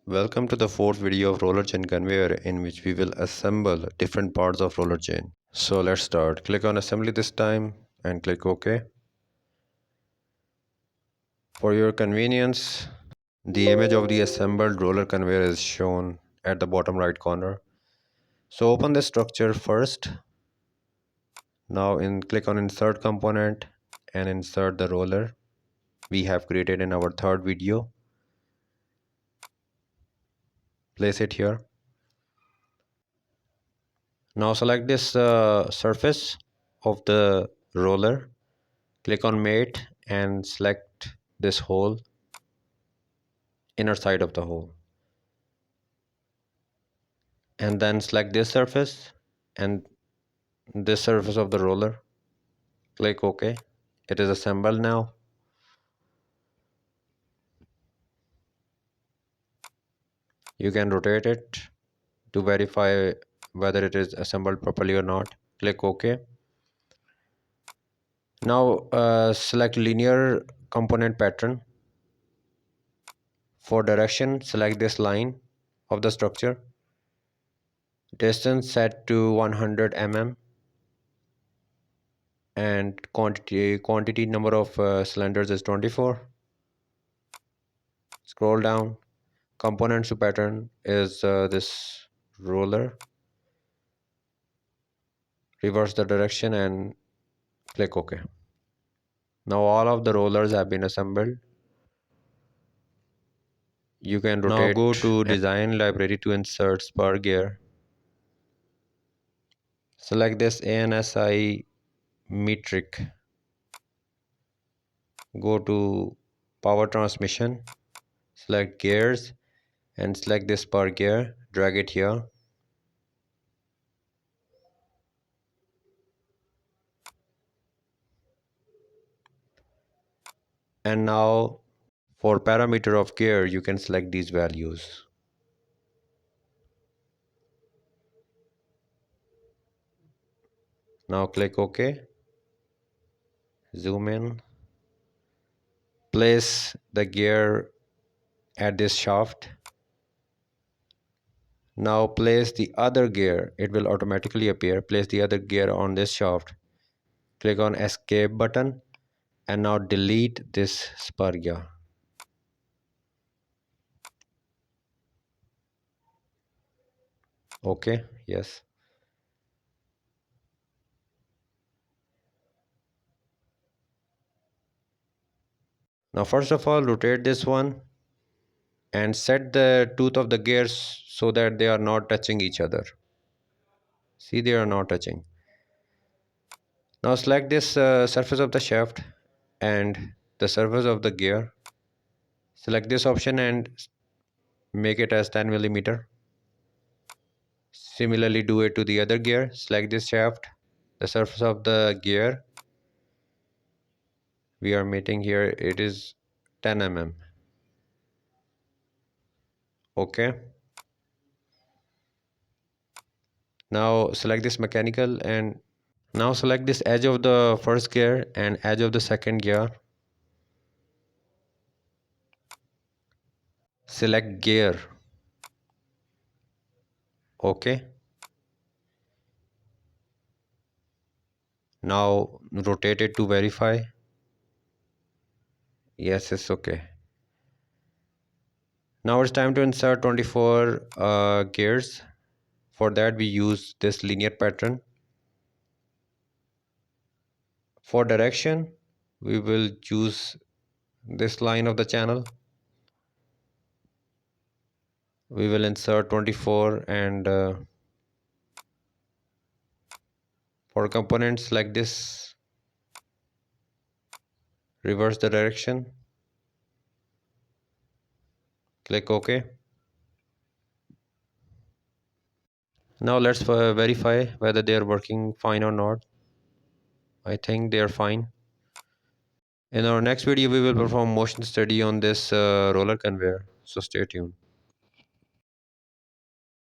Welcome to the fourth video of roller chain conveyor, in which we will assemble different parts of roller chain. So let's start. Click on assembly this time and click OK. For your convenience, the image of the assembled roller conveyor is shown at the bottom right corner. So open the structure first. Now click on insert component and insert the roller we have created in our third video. Place it here. Now select this surface of the roller. Click on mate and select this hole, inner side of the hole, and then select this surface and this surface of the roller. Click OK. It is assembled now. You can rotate it to verify whether it is assembled properly or not. Click OK. Now select linear component pattern. For direction, select this line of the structure. Distance set to 100 mm and quantity number of cylinders is 24. Scroll down. Components to pattern is this roller. Reverse the direction and click OK. Now all of the rollers have been assembled. You can rotate. Now go to design library to insert spur gear. Select this ANSI metric. Go to power transmission. Select gears and select this spur gear. Drag it here. And now for parameter of gear, you can select these values. Now click OK. Zoom in. Place the gear at this shaft. Now place the other gear. It will automatically appear. Place the other gear on this shaft. Click on escape button and now delete this spur gear. Okay, yes. Now first of all, rotate this one and set the tooth of the gears so that they are not touching each other. See, they are not touching. Now select this surface of the shaft and the surface of the gear. Select this option and make it as 10 millimeter. Similarly do it to the other gear. Select this shaft, the surface of the gear we are making here, it is 10 mm. Okay. Now select this mechanical and now select this edge of the first gear and edge of the second gear. Select gear. Okay. Now rotate it to verify. Yes, it's okay. Now it's time to insert 24 gears. For that we use this linear pattern. For direction, we will choose this line of the channel. We will insert 24 and for components like this, reverse the direction. Click OK. Now let's verify whether they are working fine or not. I think they are fine. In our next video, we will perform motion study on this roller conveyor. So stay tuned.